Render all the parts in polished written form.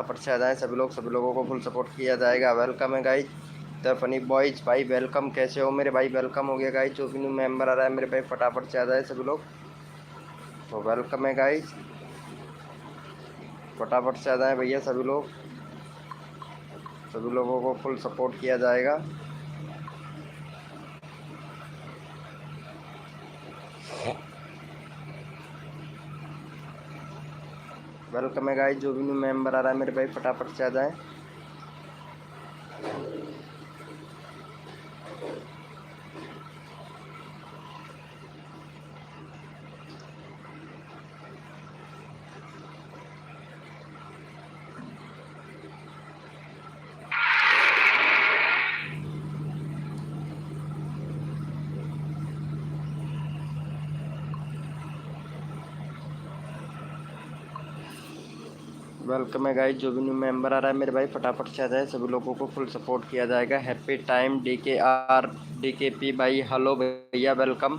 फटाफट से आ जाएँ सभी लोग, सभी लोगों को फुल सपोर्ट किया जाएगा। वेलकम है गाइज द फनी बॉयज भाई, वेलकम। कैसे हो मेरे भाई? वेलकम हो गया गाइज। जो भी न्यू मेंबर आ रहा है मेरे भाई फटाफट से आ जाए सभी लोग। तो वेलकम है गाइज, फटाफट से आ जाएँ भैया सभी लोग, सभी लोगों को फुल सपोर्ट किया जाएगा। वेलकम है गाइज। जो भी न्यू मेंबर आ रहा है मेरे भाई फटाफट से आ जाएँ। वेलकम है गाइज। जो भी न्यू मेंबर आ रहा है मेरे भाई फटाफट से आ जाए, सभी लोगों को फुल सपोर्ट किया जाएगा। हैप्पी टाइम DKR DKP भाई, हेलो भैया वेलकम।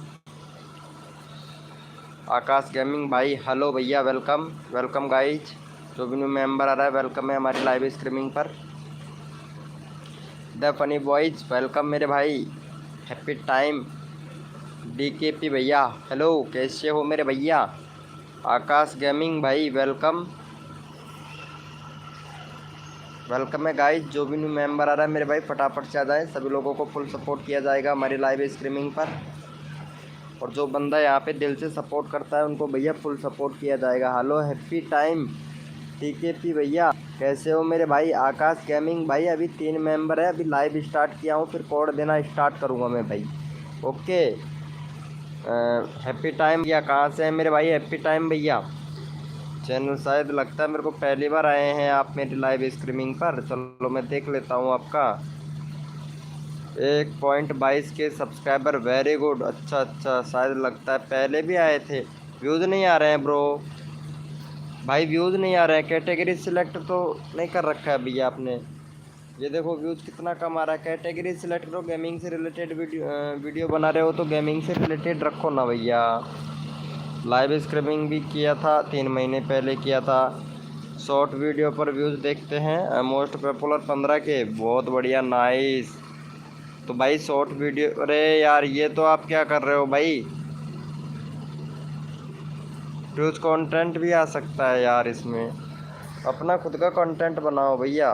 आकाश गेमिंग भाई, हेलो भैया वेलकम। Welcome guys. जो भी न्यू मेंबर आ रहा है वेलकम है हमारी लाइव स्ट्रीमिंग पर। द फनी बॉयज वेलकम मेरे भाई। हैप्पी टाइम DKP भैया, हेलो कैसे हो मेरे भैया? आकाश गेमिंग भाई वेलकम। वेलकम है गाइज। जो भी न्यू मेंबर आ रहा है मेरे भाई फटाफट से आ जाए, सभी लोगों को फुल सपोर्ट किया जाएगा हमारी लाइव स्ट्रीमिंग पर। और जो बंदा यहाँ पे दिल से सपोर्ट करता है उनको भैया फुल सपोर्ट किया जाएगा। हेलो हैप्पी टाइम DKP भैया, कैसे हो मेरे भाई? आकाश गेमिंग भाई, अभी 3 मेंबर है, अभी लाइव स्टार्ट किया हूँ, फिर कोड देना स्टार्ट करूँगा मैं भाई। ओके। हैप्पी टाइम भैया, कहाँ से है मेरे भाई? हैप्पी टाइम भैया चैनल शायद लगता है मेरे को पहली बार आए हैं आप मेरी लाइव स्ट्रीमिंग पर। चलो मैं देख लेता हूँ आपका। 1.22 के सब्सक्राइबर, वेरी गुड। अच्छा अच्छा, शायद लगता है पहले भी आए थे। व्यूज़ नहीं आ रहे हैं ब्रो भाई, व्यूज़ नहीं आ रहे हैं। कैटेगरी सिलेक्ट तो नहीं कर रखा है भैया आपने। ये देखो व्यूज़ कितना कम आ रहा है। कैटेगरी सिलेक्ट करो, गेमिंग से रिलेटेड वीडियो बना रहे हो तो गेमिंग से रिलेटेड रखो ना भैया। लाइव स्ट्रीमिंग भी किया था 3 महीने पहले किया था। शॉर्ट वीडियो पर व्यूज़ देखते हैं, मोस्ट पॉपुलर 15 के, बहुत बढ़िया नाइस। तो भाई शॉर्ट वीडियो, अरे यार ये तो आप क्या कर रहे हो भाई? व्यूज़ कंटेंट भी आ सकता है यार इसमें, अपना खुद का कंटेंट बनाओ भैया।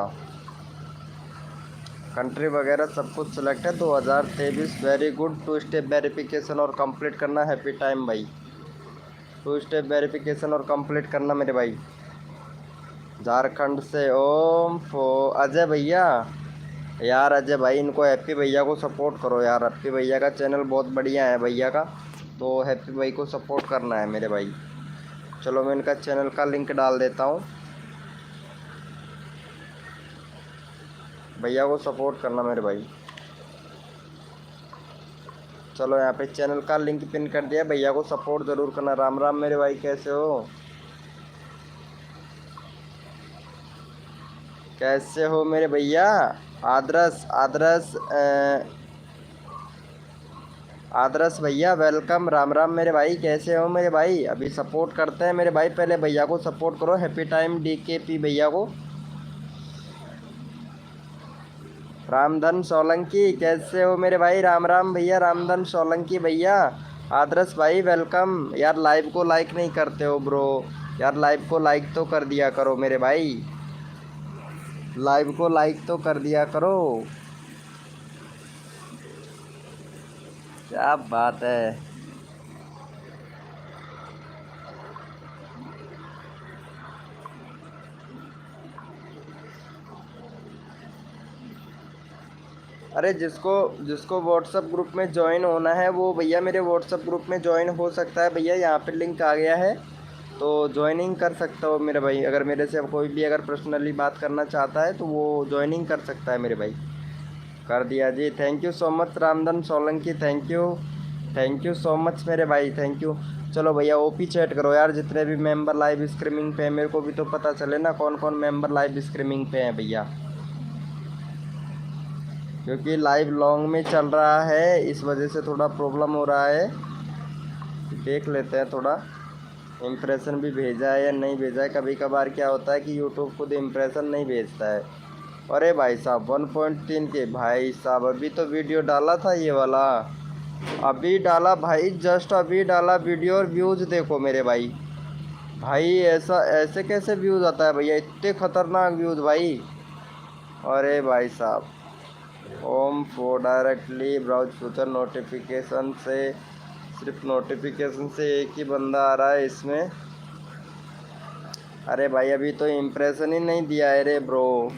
कंट्री वगैरह सब कुछ सिलेक्ट है। 2023, वेरी गुड। 2 स्टेप वेरिफिकेशन और कंप्लीट करना। हैप्पी टाइम भाई, 2 स्टेप वेरिफिकेशन और कंप्लीट करना मेरे भाई। झारखंड से ओम फो अजय भैया, यार अजय भाई इनको हैप्पी भैया को सपोर्ट करो यार। हैप्पी भैया का चैनल बहुत बढ़िया है भैया का, तो हैप्पी भाई को सपोर्ट करना है मेरे भाई। चलो मैं इनका चैनल का लिंक डाल देता हूँ, भैया को सपोर्ट करना मेरे भाई। चलो यहाँ पे चैनल का लिंक पिन कर दिया, भैया को सपोर्ट ज़रूर करना। राम राम मेरे भाई, कैसे हो? कैसे हो मेरे भैया? आदर्श आदर्श आदर्श भैया वेलकम। राम राम मेरे भाई, कैसे हो मेरे भाई? अभी सपोर्ट करते हैं मेरे भाई, पहले भैया को सपोर्ट करो। हैप्पी टाइम DKP भैया को। रामधन सोलंकी, कैसे हो मेरे भाई? राम राम भैया, रामधन सोलंकी भैया। आदर्श भाई वेलकम। यार लाइव को लाइक नहीं करते हो ब्रो, यार लाइव को लाइक तो कर दिया करो मेरे भाई, लाइव को लाइक तो कर दिया करो। क्या बात है। अरे जिसको जिसको व्हाट्सअप ग्रुप में ज्वाइन होना है वो भैया मेरे व्हाट्सअप ग्रुप में ज्वाइन हो सकता है भैया। यहाँ पे लिंक आ गया है तो ज्वाइनिंग कर सकता हो मेरे भाई। अगर मेरे से कोई भी अगर पर्सनली बात करना चाहता है तो वो ज्वाइनिंग कर सकता है मेरे भाई। कर दिया जी, thank you so much Ramdhan Solanki, thank you so much मेरे भाई, थैंक यू। चलो भैया ओपी चैट करो यार, जितने भी मेंबर लाइव स्ट्रीमिंग पे हैं मेरे को भी तो पता चले ना कौन कौन मेंबर लाइव स्ट्रीमिंग पे हैं भैया, क्योंकि लाइव लॉन्ग में चल रहा है इस वजह से थोड़ा प्रॉब्लम हो रहा है। देख लेते हैं थोड़ा। इम्प्रेशन भी भेजा है या नहीं भेजा है। कभी कभार क्या होता है कि यूट्यूब खुद इम्प्रेशन नहीं भेजता है। अरे भाई साहब 1.3 के, भाई साहब अभी तो वीडियो डाला था ये वाला, अभी डाला भाई, जस्ट अभी डाला वीडियो और व्यूज़ देखो मेरे भाई। भाई ऐसा ऐसे कैसे व्यूज़ आता है भैया, इतने खतरनाक व्यूज़ भाई। अरे भाई साहब, home for directly browse future notification से, सिर्फ नोटिफिकेशन से एक ही बंदा आ रहा है इसमें। अरे भाई अभी तो इम्प्रेशन ही नहीं दिया है रे ब्रो,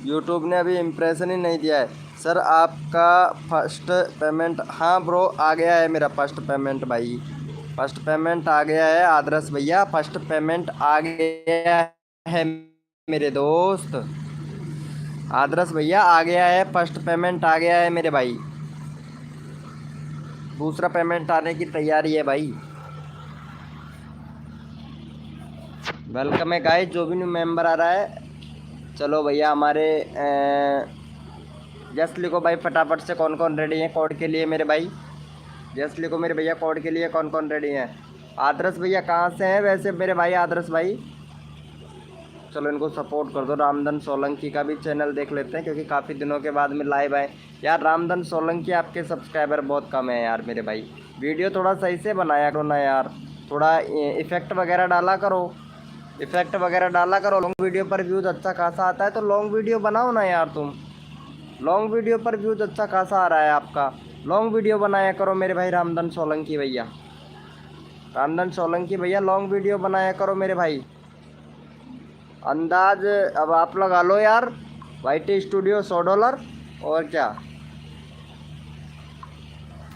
यूट्यूब ने अभी इम्प्रेशन ही नहीं दिया है। सर आपका फर्स्ट पेमेंट, हाँ ब्रो आ गया है मेरा फर्स्ट पेमेंट भाई, फर्स्ट पेमेंट आ गया है आदर्श भैया, फर्स्ट पेमेंट आ गया है मेरे दोस्त। आदर्श भैया आ गया है, फर्स्ट पेमेंट आ गया है मेरे भाई, दूसरा पेमेंट आने की तैयारी है भाई। वेलकम है गाइस, जो भी न्यू मेंबर आ रहा है। चलो भैया हमारे जस्ट लिखो भाई फटाफट से, कौन कौन रेडी है कोड के लिए मेरे भाई। जस्ट लिखो मेरे भैया कोड के लिए कौन कौन रेडी हैं। आदर्श भैया कहाँ से हैं वैसे मेरे भाई, आदर्श भाई चलो इनको सपोर्ट कर दो। रामधन सोलंकी का भी चैनल देख लेते हैं क्योंकि काफ़ी दिनों के बाद में लाइव आए। यार रामधन सोलंकी आपके सब्सक्राइबर बहुत कम है यार मेरे भाई, वीडियो थोड़ा सही से बनाया करो ना यार, थोड़ा इफ़ेक्ट वगैरह डाला करो, इफ़ेक्ट वगैरह डाला करो। लॉन्ग वीडियो पर व्यूज़ अच्छा खासा आता है तो लॉन्ग वीडियो बनाओ ना यार तुम, लॉन्ग वीडियो पर व्यूज़ अच्छा खासा आ रहा है आपका, लॉन्ग वीडियो बनाया करो मेरे भाई। रामधन सोलंकी भैया, रामधन सोलंकी भैया लॉन्ग वीडियो बनाया करो मेरे भाई। अंदाज अब आप लगा लो यार, वाईटी स्टूडियो $100 और क्या।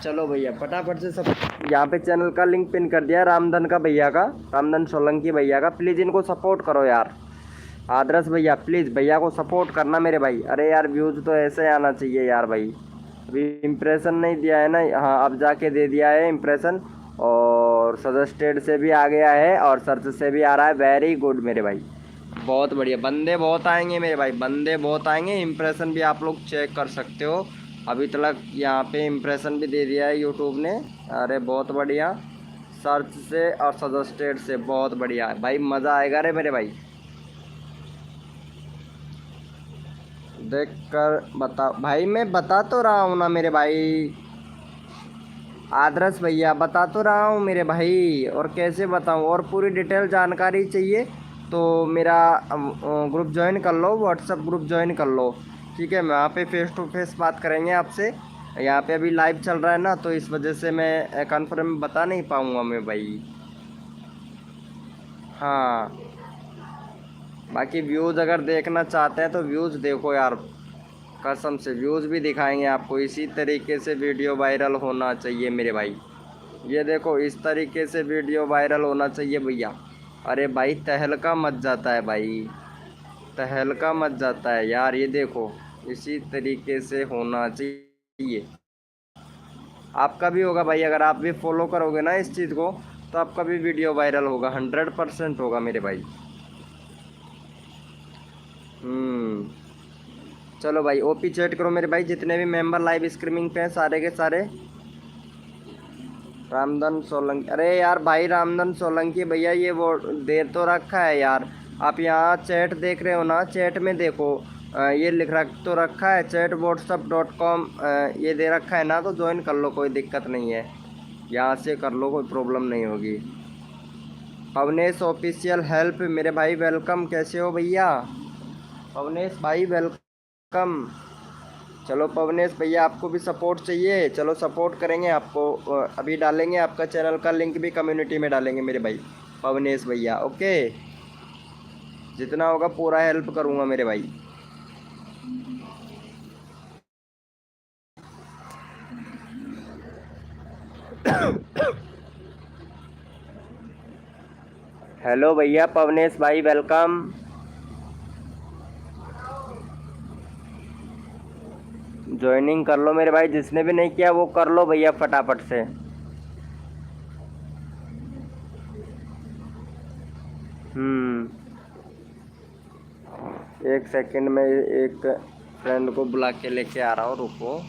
चलो भैया फटाफट से सब, यहाँ पे चैनल का लिंक पिन कर दिया रामधन का भैया का, रामधन सोलंकी भैया का, प्लीज़ इनको सपोर्ट करो यार। आदर्श भैया प्लीज़ भैया को सपोर्ट करना मेरे भाई। अरे यार व्यूज़ तो ऐसे आना चाहिए यार भाई, अभी इम्प्रेशन नहीं दिया है ना, हाँ अब जाके दे दिया है इम्प्रेशन, और सजेस्टेड से भी आ गया है और सर्च से भी आ रहा है। वेरी गुड मेरे भाई, बहुत बढ़िया, बंदे बहुत आएंगे मेरे भाई, बंदे बहुत आएंगे। इम्प्रेशन भी आप लोग चेक कर सकते हो, अभी तक यहाँ पे इम्प्रेशन भी दे दिया है यूट्यूब ने। अरे बहुत बढ़िया, सर्च से और सजेस्टेड से, बहुत बढ़िया भाई, मज़ा आएगा रे मेरे भाई। देख कर बता भाई, मैं बता तो रहा हूँ ना मेरे भाई। आदर्श भैया बता तो रहा हूँ मेरे भाई, और कैसे बताऊँ, और पूरी डिटेल जानकारी चाहिए तो मेरा ग्रुप ज्वाइन कर लो, व्हाट्सअप ग्रुप ज्वाइन कर लो, ठीक है। मैं वहाँ पे फेस टू फेस बात करेंगे आपसे, यहाँ पे अभी लाइव चल रहा है ना तो इस वजह से मैं कन्फर्म बता नहीं पाऊँगा मैं भाई। हाँ बाकी व्यूज़ अगर देखना चाहते हैं तो व्यूज़ देखो यार, कसम से व्यूज़ भी दिखाएंगे आपको। इसी तरीके से वीडियो वायरल होना चाहिए मेरे भाई, ये देखो इस तरीके से वीडियो वायरल होना चाहिए भैया। अरे भाई तहलका मच जाता है भाई, तहलका मच जाता है यार, ये देखो इसी तरीके से होना चाहिए। आपका भी होगा भाई, अगर आप भी फॉलो करोगे ना इस चीज़ को तो आपका भी वीडियो वायरल होगा, 100% होगा मेरे भाई। चलो भाई ओपी चैट करो मेरे भाई, जितने भी मेंबर लाइव स्ट्रीमिंग पे हैं सारे के सारे। रामधन सोलंकी, अरे यार भाई रामधन सोलंकी भैया ये वो दे तो रखा है यार, आप यहाँ चैट देख रहे हो ना, चैट में देखो ये लिख तो रखा है chatwhatsapp.com, ये दे रखा है ना, तो ज्वाइन कर लो, कोई दिक्कत नहीं है, यहाँ से कर लो, कोई प्रॉब्लम नहीं होगी। पवनेश ऑफिशियल हेल्प मेरे भाई वेलकम, कैसे हो भैया पवनेश भाई वेलकम। चलो पवनेश भैया आपको भी सपोर्ट चाहिए, चलो सपोर्ट करेंगे आपको, अभी डालेंगे आपका चैनल का लिंक भी कम्युनिटी में डालेंगे मेरे भाई पवनेश भैया, ओके। जितना होगा पूरा हेल्प करूँगा मेरे भाई। हेलो भैया पवनेश भाई वेलकम। ज्वाइनिंग कर लो मेरे भाई, जिसने भी नहीं किया वो कर लो भैया फटाफट से। एक सेकंड में एक फ्रेंड को बुला के लेके आ रहा हूँ, रुको।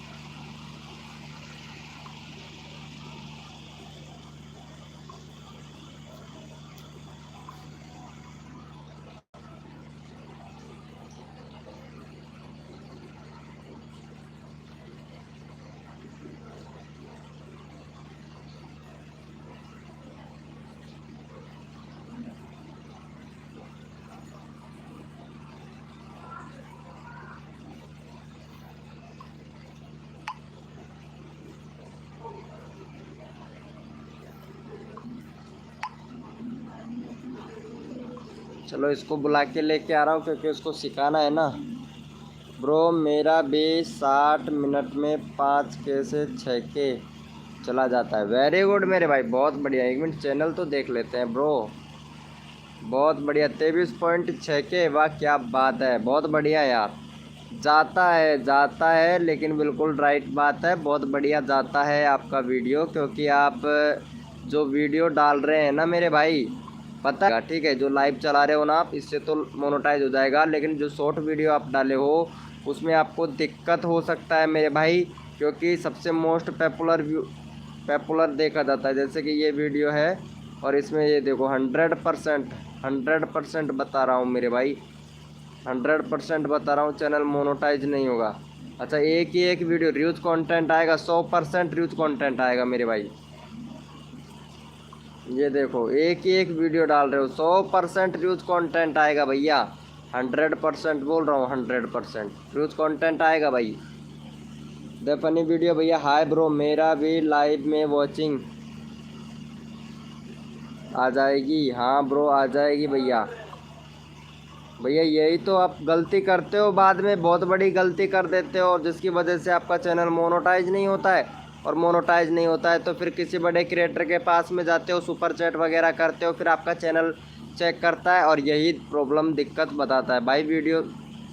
चलो इसको बुला के लेके आ रहा हूँ क्योंकि उसको सिखाना है ना। ब्रो मेरा भी 60 मिनट में 5K से 6K चला जाता है। वेरी गुड मेरे भाई, बहुत बढ़िया। 1 मिनट चैनल तो देख लेते हैं ब्रो। बहुत बढ़िया, 23.6K, वाह क्या बात है, बहुत बढ़िया यार। जाता है लेकिन बिल्कुल राइट बात है, बहुत बढ़िया जाता है आपका वीडियो, क्योंकि आप जो वीडियो डाल रहे हैं ना मेरे भाई, पता है ठीक है, जो लाइव चला रहे हो ना आप, इससे तो मोनेटाइज हो जाएगा, लेकिन जो शॉर्ट वीडियो आप डाले हो उसमें आपको दिक्कत हो सकता है मेरे भाई, क्योंकि सबसे मोस्ट पॉपुलर देखा जाता है। जैसे कि ये वीडियो है और इसमें ये देखो 100% बता रहा हूँ मेरे भाई, 100% बता रहा हूँ, चैनल मोनेटाइज नहीं होगा। अच्छा एक ही एक वीडियो रीयूज कंटेंट आएगा, 100% रीयूज कंटेंट आएगा मेरे भाई। ये देखो एक ही एक वीडियो डाल रहे हो, 100% रीयूज कंटेंट आएगा भैया। 100% बोल रहा हूँ, 100% रीयूज कंटेंट आएगा भाई। द फनी वीडियो भैया, हाय ब्रो, मेरा भी लाइव में वॉचिंग आ जाएगी। हाँ ब्रो आ जाएगी भैया। भैया यही तो आप गलती करते हो, बाद में बहुत बड़ी गलती कर देते हो, और जिसकी वजह से आपका चैनल मोनेटाइज नहीं होता है, और मोनेटाइज नहीं होता है तो फिर किसी बड़े क्रिएटर के पास में जाते हो, सुपर चैट वगैरह करते हो, फिर आपका चैनल चेक करता है और यही प्रॉब्लम दिक्कत बताता है। भाई वीडियो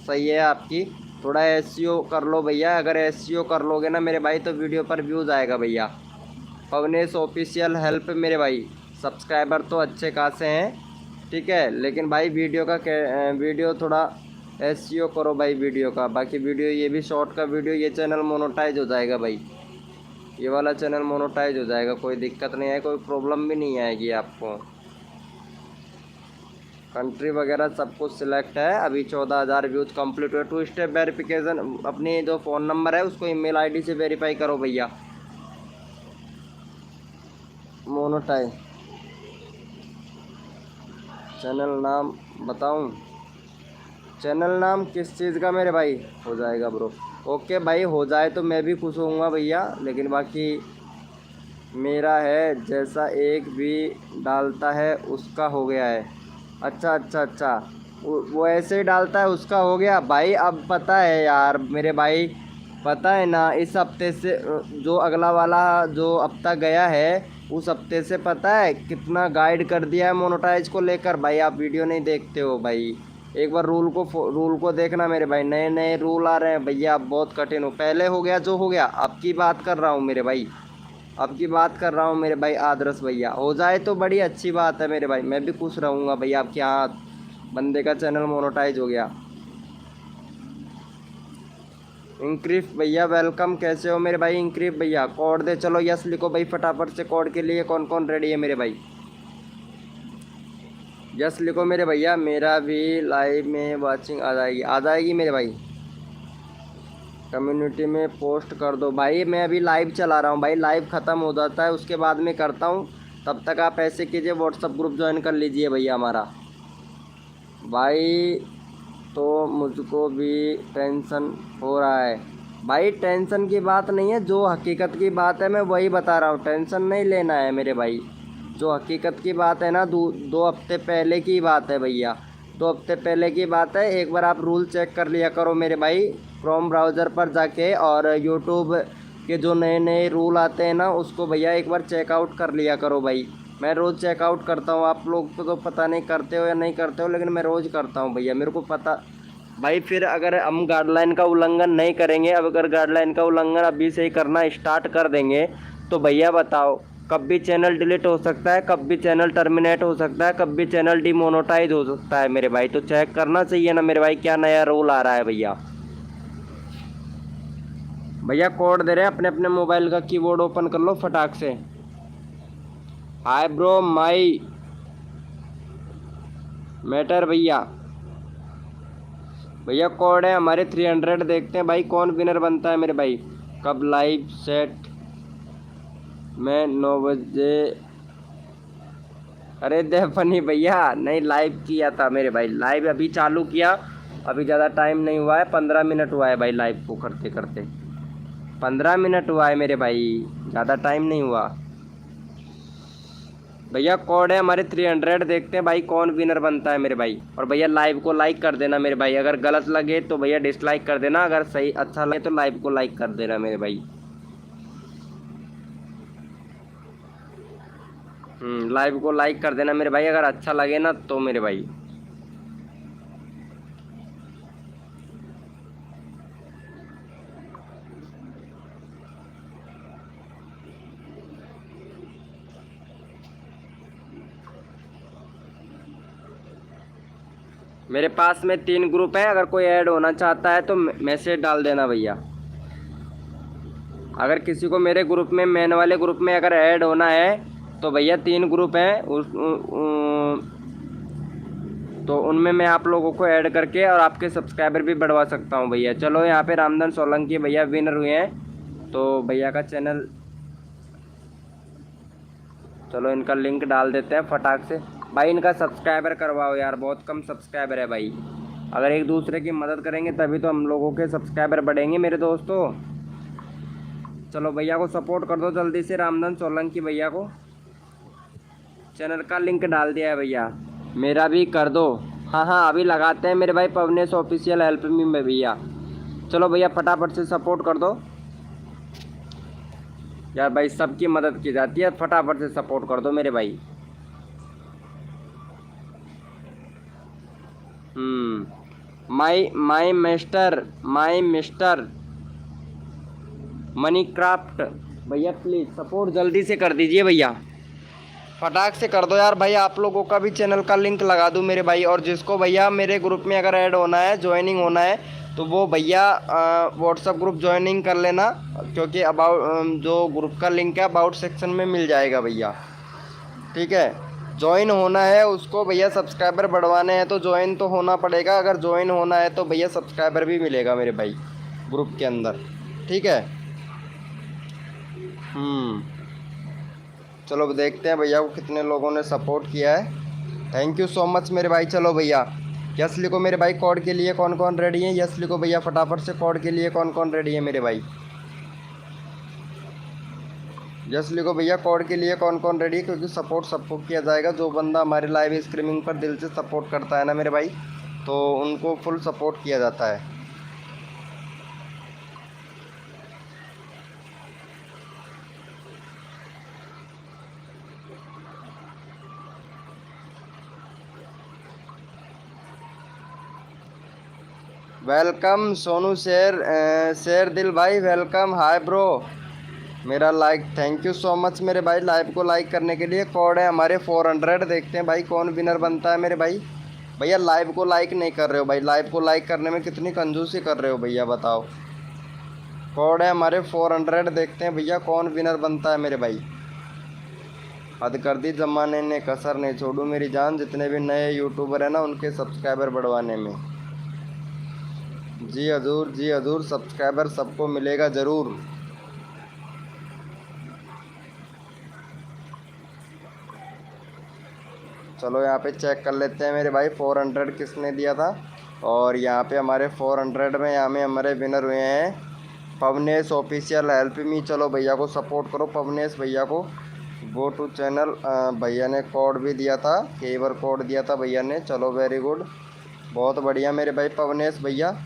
सही है आपकी, थोड़ा एसईओ कर लो भैया। अगर एसईओ कर लोगे ना मेरे भाई तो वीडियो पर व्यूज़ आएगा भैया। पवनेश ऑफिशियल हेल्प मेरे भाई, सब्सक्राइबर तो अच्छे खासे हैं ठीक है, लेकिन भाई वीडियो थोड़ा एसईओ करो भाई वीडियो का। बाकी वीडियो ये भी शॉर्ट का वीडियो, ये चैनल मोनेटाइज हो जाएगा भाई, ये वाला चैनल मोनेटाइज हो जाएगा, कोई दिक्कत नहीं है, कोई प्रॉब्लम भी नहीं आएगी आपको। कंट्री वगैरह सब कुछ सिलेक्ट है। अभी 14,000 व्यूज़ कंप्लीट हुए। 2 स्टेप वेरिफिकेशन, अपनी जो फ़ोन नंबर है उसको ईमेल आईडी से वेरीफाई करो भैया। मोनेटाइज चैनल नाम बताऊं? चैनल नाम किस चीज़ का मेरे भाई? हो जाएगा ब्रो, ओके भाई, हो जाए तो मैं भी खुश होऊंगा भैया, लेकिन बाकी मेरा है जैसा एक भी डालता है उसका हो गया है। अच्छा, वो ऐसे ही डालता है उसका हो गया भाई। अब पता है यार मेरे भाई, पता है ना, इस हफ्ते से जो अगला वाला जो हफ्ता गया है उस हफ्ते से पता है कितना गाइड कर दिया है मोनेटाइज को लेकर। भाई आप वीडियो नहीं देखते हो भाई, एक बार रूल को देखना मेरे भाई, नए नए रूल आ रहे हैं भैया, आप बहुत कठिन हो। पहले हो गया जो हो गया, अब की बात कर रहा हूँ मेरे भाई, अब की बात कर रहा हूँ मेरे भाई आदर्श भैया। हो जाए तो बड़ी अच्छी बात है मेरे भाई, मैं भी खुश रहूँगा भैया आपके यहाँ बंदे का चैनल मोनेटाइज हो गया। इंक्रीफ भैया वेलकम, कैसे हो मेरे भाई? इंक्रीफ भैया कोड दे, चलो यस लिखो भाई फटाफट से। कोड के लिए कौन कौन रेडी है मेरे भाई? यस लिखो मेरे भैया। मेरा भी लाइव में वाचिंग आ जाएगी मेरे भाई। कम्युनिटी में पोस्ट कर दो भाई, मैं अभी लाइव चला रहा हूँ भाई, लाइव ख़त्म हो जाता है उसके बाद में करता हूँ, तब तक आप ऐसे कीजिए व्हाट्सअप ग्रुप ज्वाइन कर लीजिए भैया हमारा भाई। तो मुझको भी टेंशन हो रहा है भाई। टेंशन की बात नहीं है, जो हकीकत की बात है मैं वही बता रहा हूँ, टेंशन नहीं लेना है मेरे भाई। जो हकीकत की बात है ना, 2 हफ्ते पहले की बात है भैया, 2 हफ्ते पहले की बात है। एक बार आप रूल चेक कर लिया करो मेरे भाई, क्रोम ब्राउज़र पर जाके, और यूट्यूब के जो नए नए रूल आते हैं ना उसको भैया एक बार चेकआउट कर लिया करो भाई। मैं रोज़ चेकआउट करता हूँ, आप लोग तो पता नहीं करते हो या नहीं करते हो, लेकिन मैं रोज़ करता हूँ भैया, मेरे को पता भाई। फिर अगर हम गाइडलाइन का उल्लंघन नहीं करेंगे, अब अगर गाइडलाइन का उल्लंघन अभी से ही करना स्टार्ट कर देंगे तो भैया बताओ कब भी चैनल डिलीट हो सकता है, कब भी चैनल टर्मिनेट हो सकता है, कब भी चैनल डिमोनेटाइज हो सकता है मेरे भाई। तो चेक करना चाहिए ना मेरे भाई, क्या नया रूल आ रहा है भैया। भैया कोड दे रहे हैं, अपने अपने मोबाइल का कीबोर्ड ओपन कर लो फटाक से। हाय ब्रो माई मैटर भैया, भैया कोड है हमारे 300। देखते हैं भाई कौन विनर बनता है मेरे भाई। कब लाइव सेट मैं 9 बजे? अरे दे फनी भैया, नहीं लाइव किया था मेरे भाई, लाइव अभी चालू किया, अभी ज़्यादा टाइम नहीं हुआ है, 15 मिनट हुआ है भाई लाइव को करते करते, 15 मिनट हुआ है मेरे भाई, ज़्यादा टाइम नहीं हुआ। भैया कोड है हमारे 300, देखते हैं भाई कौन विनर बनता है मेरे भाई। और भैया लाइव को लाइक कर देना मेरे भाई, अगर गलत लगे तो भैया डिसलाइक कर देना, अगर सही अच्छा लगे तो लाइव को लाइक कर देना मेरे भाई। लाइव को लाइक कर देना मेरे भाई अगर अच्छा लगे ना तो मेरे भाई। मेरे पास में 3 ग्रुप है, अगर कोई ऐड होना चाहता है तो मैसेज डाल देना भैया। अगर किसी को मेरे ग्रुप में, मेन वाले ग्रुप में अगर ऐड होना है तो भैया 3 ग्रुप हैं तो उनमें मैं आप लोगों को ऐड करके और आपके सब्सक्राइबर भी बढ़वा सकता हूँ भैया। चलो यहाँ पे रामधन सोलंकी भैया विनर हुए हैं, तो भैया का चैनल, चलो इनका लिंक डाल देते हैं फटाक से। भाई इनका सब्सक्राइबर करवाओ यार, बहुत कम सब्सक्राइबर है भाई। अगर एक दूसरे की मदद करेंगे तभी तो हम लोगों के सब्सक्राइबर बढ़ेंगे मेरे दोस्तों। चलो भैया को सपोर्ट कर दो जल्दी से, रामधन सोलंकी भैया को। चैनल का लिंक डाल दिया है भैया, मेरा भी कर दो। हाँ हाँ अभी लगाते हैं मेरे भाई, पवनेश ऑफिशियल हेल्प मी में भैया। चलो भैया फटाफट से सपोर्ट कर दो यार भाई, सबकी मदद की जाती है, फटाफट से सपोर्ट कर दो मेरे भाई। माई मिस्टर मनी क्राफ्ट भैया, प्लीज़ सपोर्ट जल्दी से कर दीजिए भैया, फटाक से कर दो यार भाई। आप लोगों का भी चैनल का लिंक लगा दूँ मेरे भाई, और जिसको भैया मेरे ग्रुप में अगर ऐड होना है, ज्वाइनिंग होना है, तो वो भैया व्हाट्सअप ग्रुप ज्वाइनिंग कर लेना, क्योंकि अबाउट जो ग्रुप का लिंक है अबाउट सेक्शन में मिल जाएगा भैया। ठीक है, ज्वाइन होना है उसको भैया, सब्सक्राइबर बढ़वाने हैं तो ज्वाइन तो होना पड़ेगा, अगर ज्वाइन होना है तो भैया सब्सक्राइबर भी मिलेगा मेरे भाई ग्रुप के अंदर। ठीक है, चलो देखते हैं भैया को कितने लोगों ने सपोर्ट किया है। थैंक यू सो मच मेरे भाई। चलो भैया यस लिखो मेरे भाई, कोड के लिए कौन कौन रेडी है, यस लिखो भैया फटाफट से, कोड के लिए कौन कौन रेडी है मेरे भाई, यस लिखो भैया, कोड के लिए कौन कौन रेडी है, क्योंकि सपोर्ट सबको किया जाएगा। जो बंदा हमारे लाइव स्ट्रीमिंग पर दिल से सपोर्ट करता है ना मेरे भाई, तो उनको फुल सपोर्ट किया जाता है। वेलकम सोनू शेर दिल भाई, वेलकम, हाय ब्रो, मेरा like, thank you so much मेरे भाई लाइव को लाइक करने के लिए। कोड है हमारे 400, देखते हैं भाई कौन विनर बनता है मेरे भाई। भैया लाइव को लाइक नहीं कर रहे हो भाई, लाइव को लाइक करने में कितनी कंजूसी कर रहे हो भैया, बताओ। कोड है हमारे 400, देखते हैं भैया कौन विनर बनता है मेरे भाई। हद कर दी ज़माने ने, कसर नहीं छोड़ू मेरी जान, जितने भी नए यूट्यूबर हैं ना उनके सब्सक्राइबर बढ़वाने में। जी हजूर, जी हजूर, सब्सक्राइबर सबको मिलेगा ज़रूर। चलो यहाँ पे चेक कर लेते हैं मेरे भाई 400 किसने दिया था। और यहाँ पे हमारे 400 में यहाँ में हमारे विनर हुए हैं पवनेश ऑफिशियल हेल्प मी। चलो भैया को सपोर्ट करो, पवनेश भैया को, गो टू चैनल। भैया ने कोड भी दिया था, केवर कोड दिया था भैया ने। चलो वेरी गुड, बहुत बढ़िया मेरे भाई पवनेश भैया।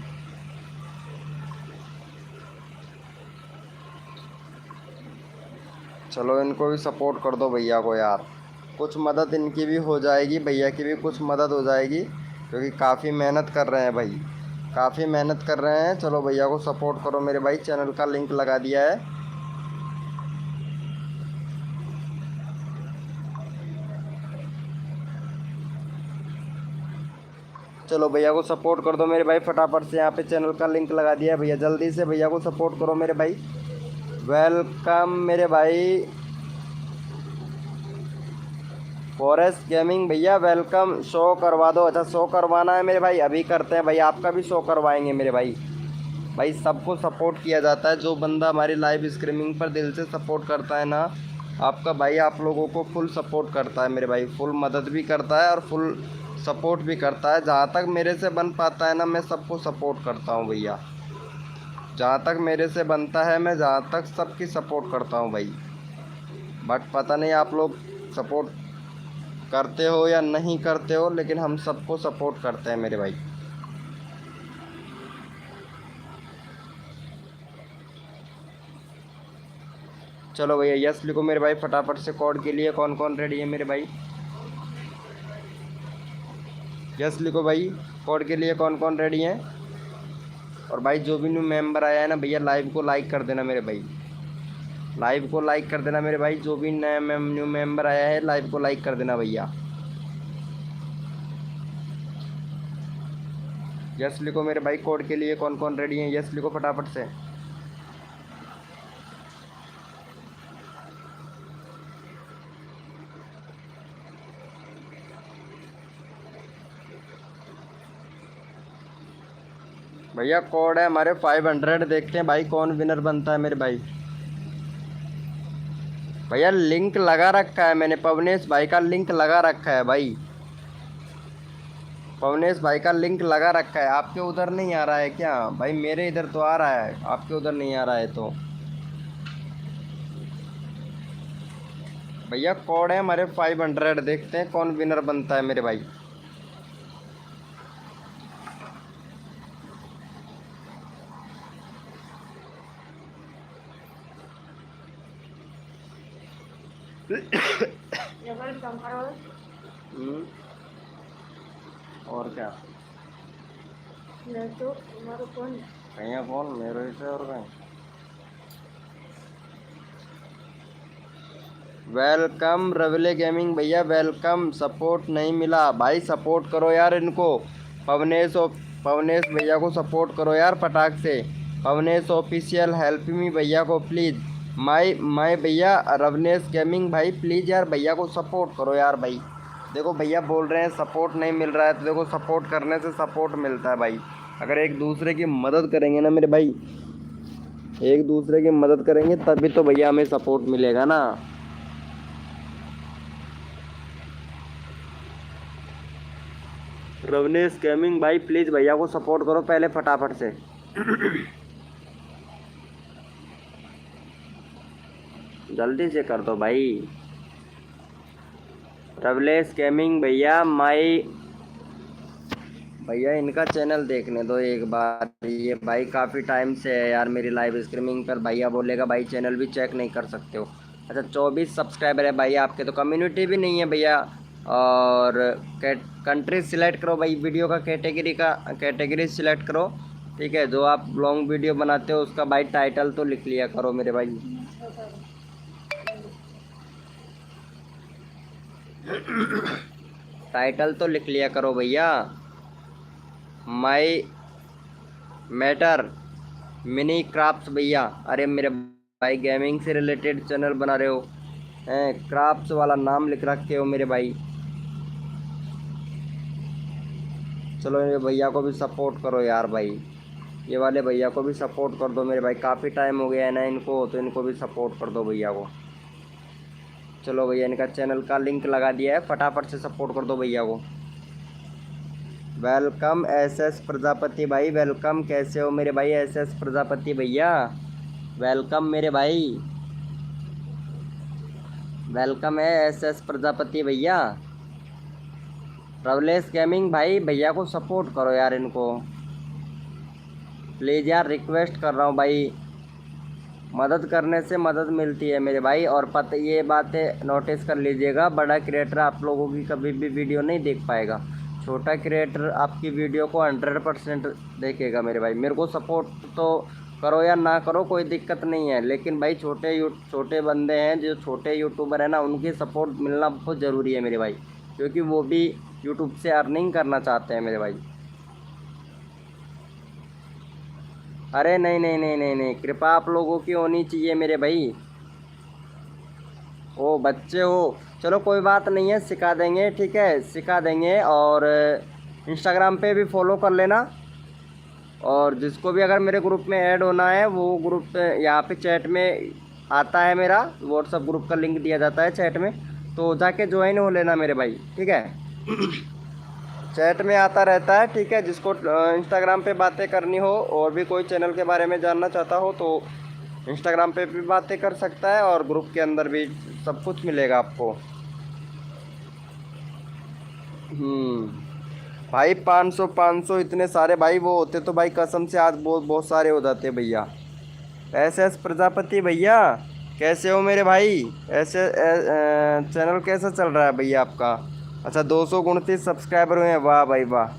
चलो इनको भी सपोर्ट कर दो भैया को यार, कुछ मदद इनकी भी हो जाएगी, भैया की भी कुछ मदद हो जाएगी, क्योंकि काफ़ी मेहनत कर रहे हैं भाई, काफ़ी मेहनत कर रहे हैं। चलो भैया को सपोर्ट करो मेरे भाई, चैनल का लिंक लगा दिया है। चलो भैया को सपोर्ट कर दो मेरे भाई फटाफट से, यहाँ पे चैनल का लिंक लगा दिया है भैया, जल्दी से भैया को सपोर्ट करो मेरे भाई। वेलकम मेरे भाई फॉरेस्ट गेमिंग भैया, वेलकम। शो करवा दो, अच्छा शो करवाना है मेरे भाई, अभी करते हैं भाई, आपका भी शो करवाएंगे मेरे भाई। भाई सबको सपोर्ट किया जाता है, जो बंदा हमारी लाइव स्ट्रीमिंग पर दिल से सपोर्ट करता है ना, आपका भाई आप लोगों को फुल सपोर्ट करता है मेरे भाई, फुल मदद भी करता है और फुल सपोर्ट भी करता है। जहाँ तक मेरे से बन पाता है ना, मैं सबको सपोर्ट करता हूँ भैया, जहाँ तक मेरे से बनता है मैं जहाँ तक सबकी सपोर्ट करता हूँ भाई। बट पता नहीं आप लोग सपोर्ट करते हो या नहीं करते हो, लेकिन हम सबको सपोर्ट करते हैं मेरे भाई। चलो भैया यस लिखो मेरे भाई फटाफट से। कोड के लिए कौन कौन रेडी है मेरे भाई? यस लिखो भाई। कोड के लिए कौन कौन रेडी है? और भाई जो भी न्यू मेंबर आया है ना भैया, लाइव को लाइक कर देना मेरे भाई। लाइव को लाइक कर देना मेरे भाई। जो भी नया न्यू मेंबर आया है, लाइव को लाइक कर देना भैया। यस लिखो मेरे भाई। कोड के लिए कौन कौन रेडी है? यस लिखो फटाफट से। भैया कोड है हमारे 500। देखते हैं भाई कौन विनर बनता है मेरे भाई। भैया लिंक लगा रखा है मैंने, पवनेश भाई का लिंक लगा रखा है भाई। पवनेश भाई का लिंक लगा रखा है। आपके उधर नहीं आ रहा है क्या भाई? मेरे इधर तो आ रहा है, आपके उधर नहीं आ रहा है तो। भैया कोड है हमारे 500। देखते हैं कौन विनर बनता है मेरे भाई। और क्या तो तुम्हारा कौन भैया? कौन मेरे से और कहीं? वेलकम रवले गेमिंग भैया, वेलकम। सपोर्ट नहीं मिला भाई, सपोर्ट करो यार इनको। पवनेश पवनेश भैया को सपोर्ट करो यार फटाक से। पवनेश ऑफिशियल हेल्प मी भैया को प्लीज़। माई भैया रवनेश गेमिंग भाई प्लीज़ यार भैया को सपोर्ट करो यार भाई। देखो भैया बोल रहे हैं सपोर्ट नहीं मिल रहा है, तो देखो सपोर्ट करने से सपोर्ट मिलता है भाई। अगर एक दूसरे की मदद करेंगे ना मेरे भाई, एक दूसरे की मदद करेंगे तभी तो भैया हमें सपोर्ट मिलेगा ना। रवनेश गेमिंग भाई प्लीज़ भैया को सपोर्ट करो पहले फटाफट से। जल्दी से कर दो भाई। रवलेश गेमिंग भैया भैया इनका चैनल देखने दो एक बार। ये भाई काफ़ी टाइम से है यार मेरी लाइव स्ट्रीमिंग पर। भैया बोलेगा भाई चैनल भी चेक नहीं कर सकते हो। अच्छा 24 सब्सक्राइबर है भाई आपके, तो कम्युनिटी भी नहीं है भैया। और कंट्री सिलेक्ट करो भाई, वीडियो का कैटेगरी सिलेक्ट करो। ठीक है, जो आप लॉन्ग वीडियो बनाते हो उसका भाई टाइटल तो लिख लिया करो मेरे भाई। टाइटल तो लिख लिया करो भैया। माई मैटर मिनी क्राफ्ट्स भैया। अरे मेरे भाई गेमिंग से रिलेटेड चैनल बना रहे हो हैं, क्राफ्ट्स वाला नाम लिख रखे हो मेरे भाई। चलो ये भैया को भी सपोर्ट करो यार भाई, ये वाले भैया को भी सपोर्ट कर दो मेरे भाई। काफ़ी टाइम हो गया है ना इनको, तो इनको भी सपोर्ट कर दो भैया को। चलो भैया इनका चैनल का लिंक लगा दिया है, फटाफट से सपोर्ट कर दो भैया को। वेलकम एसएस प्रजापति भाई, वेलकम। कैसे हो मेरे भाई एसएस प्रजापति भैया? वेलकम मेरे भाई, वेलकम है एसएस प्रजापति भैया। रवलेश गेमिंग भाई भैया को सपोर्ट करो यार इनको प्लीज़ यार, रिक्वेस्ट कर रहा हूँ भाई। मदद करने से मदद मिलती है मेरे भाई। और ये बातें नोटिस कर लीजिएगा, बड़ा क्रिएटर आप लोगों की कभी भी वीडियो नहीं देख पाएगा। छोटा क्रिएटर आपकी वीडियो को 100% देखेगा मेरे भाई। मेरे को सपोर्ट तो करो या ना करो कोई दिक्कत नहीं है, लेकिन भाई छोटे बंदे हैं जो छोटे यूट्यूबर हैं ना, उनकी सपोर्ट मिलना बहुत ज़रूरी है मेरे भाई, क्योंकि वो भी यूट्यूब से अर्निंग करना चाहते हैं मेरे भाई। अरे नहीं नहीं नहीं नहीं नहीं, कृपा आप लोगों की होनी चाहिए मेरे भाई। ओ बच्चे हो, चलो कोई बात नहीं है, सिखा देंगे। ठीक है सिखा देंगे। और इंस्टाग्राम पे भी फॉलो कर लेना। और जिसको भी अगर मेरे ग्रुप में ऐड होना है, वो ग्रुप यहाँ पे चैट में आता है, मेरा व्हाट्सअप ग्रुप का लिंक दिया जाता है चैट में, तो जाके ज्वाइन हो लेना मेरे भाई। ठीक है चैट में आता रहता है। ठीक है, जिसको इंस्टाग्राम पे बातें करनी हो और भी कोई चैनल के बारे में जानना चाहता हो, तो इंस्टाग्राम पे भी बातें कर सकता है, और ग्रुप के अंदर भी सब कुछ मिलेगा आपको। भाई 500 इतने सारे भाई वो होते तो भाई कसम से आज बहुत बहुत सारे हो जाते भैया। SS प्रजापति भैया, कैसे हो मेरे भाई? ऐसे चैनल कैसा चल रहा है भैया आपका? अच्छा, 229 सब्सक्राइबर हुए हैं, वाह भाई वाह,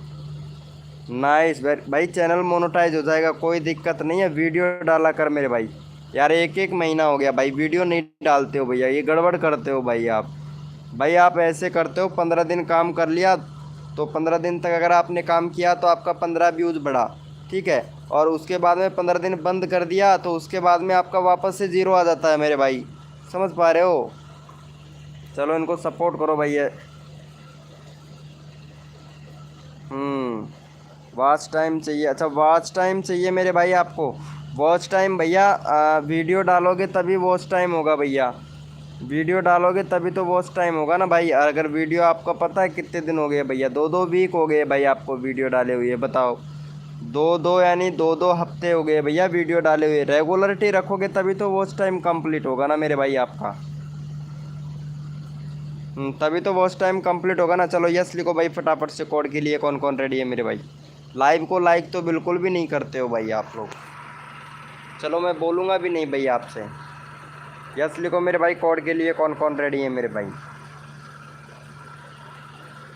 नाइस भाई। चैनल मोनेटाइज हो जाएगा, कोई दिक्कत नहीं है, वीडियो डाला कर मेरे भाई। यार एक एक महीना हो गया भाई वीडियो नहीं डालते हो भैया, ये गड़बड़ करते हो भाई आप। भाई आप ऐसे करते हो, 15 दिन काम कर लिया तो 15 दिन तक अगर आपने काम किया तो आपका 15 व्यूज़ बढ़ा, ठीक है, और उसके बाद में 15 दिन बंद कर दिया तो उसके बाद में आपका वापस से ज़ीरो आ जाता है मेरे भाई, समझ पा रहे हो? चलो इनको सपोर्ट करो भैया। वॉच टाइम चाहिए, अच्छा वॉच टाइम चाहिए मेरे भाई आपको। वॉच टाइम भैया, वीडियो डालोगे तभी वॉच टाइम होगा भैया, वीडियो डालोगे तभी तो वॉच टाइम होगा ना भाई। अगर वीडियो आपको पता है कितने दिन हो गए भैया, 2-2 वीक हो गए भाई आपको वीडियो डाले हुए, बताओ। 2-2 यानी 2-2 हफ्ते हो गए भैया वीडियो डाले हुए। रेगुलरिटी रखोगे तभी तो वॉच टाइम कंप्लीट होगा ना मेरे भाई आपका। तभी तो वॉच टाइम कंप्लीट होगा ना। चलो यस लिखो भाई फटाफट से, कोड के लिए कौन कौन रेडी है मेरे भाई? लाइव को लाइक तो बिल्कुल भी नहीं करते हो भाई आप लोग। चलो मैं बोलूँगा भी नहीं भैया आपसे। यस लिखो मेरे भाई, कोड के लिए कौन कौन रेडी है मेरे भाई?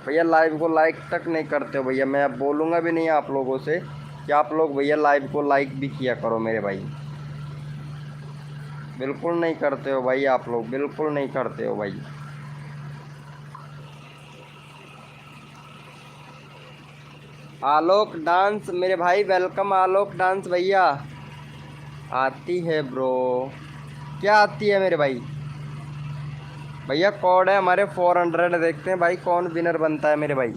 भैया लाइव को लाइक तक नहीं करते हो भैया, मैं अब बोलूँगा भी नहीं आप लोगों से कि आप लोग भैया लाइव को लाइक भी किया करो मेरे भाई। बिल्कुल नहीं करते हो भाई आप लोग, बिल्कुल नहीं करते हो भाई। आलोक डांस मेरे भाई, वेलकम आलोक डांस भैया। आती है ब्रो, क्या आती है मेरे भाई? भैया कोड है हमारे 400, देखते हैं भाई कौन विनर बनता है मेरे भाई।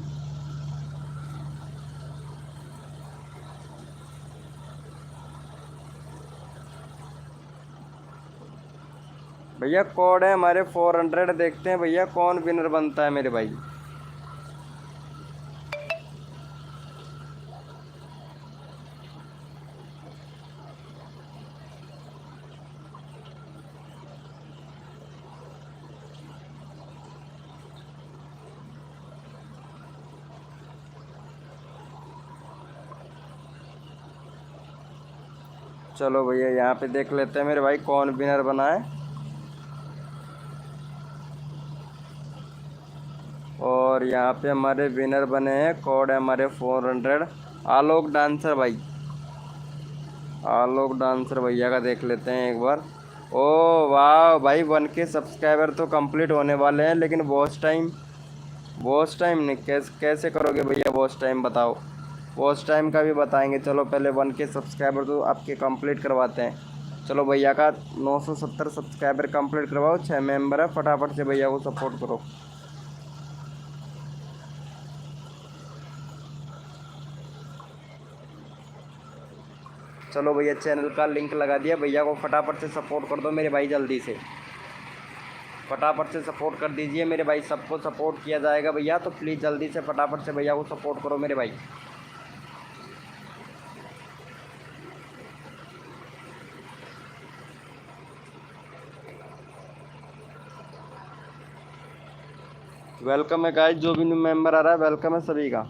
भैया कोड है हमारे 400, देखते हैं भैया कौन विनर बनता है मेरे भाई। चलो भैया यहाँ पे देख लेते हैं मेरे भाई कौन विनर बना है। और यहाँ पे हमारे विनर बने हैं, कोड है हमारे 400, आलोक डांसर भाई। आलोक डांसर भैया का देख लेते हैं एक बार। ओ वाह भाई, 1K सब्सक्राइबर तो कंप्लीट होने वाले हैं, लेकिन वॉच टाइम नहीं, कैसे करोगे भैया वॉच टाइम बताओ? वॉच टाइम का भी बताएंगे, चलो पहले 1K सब्सक्राइबर तो आपके कंप्लीट करवाते हैं। चलो भैया का 970 सब्सक्राइबर कंप्लीट करवाओ, 6 मेंबर है, फटाफट से भैया को सपोर्ट करो। चलो भैया चैनल का लिंक लगा दिया, भैया को फटाफट से सपोर्ट कर दो मेरे भाई, जल्दी से फटाफट से सपोर्ट कर दीजिए मेरे भाई। सबको सपोर्ट किया जाएगा भैया, तो प्लीज़ जल्दी से फटाफट से भैया को सपोर्ट करो मेरे भाई। वेलकम है गाइस, जो भी न्यू मेंबर आ रहा है वेलकम है सभी का।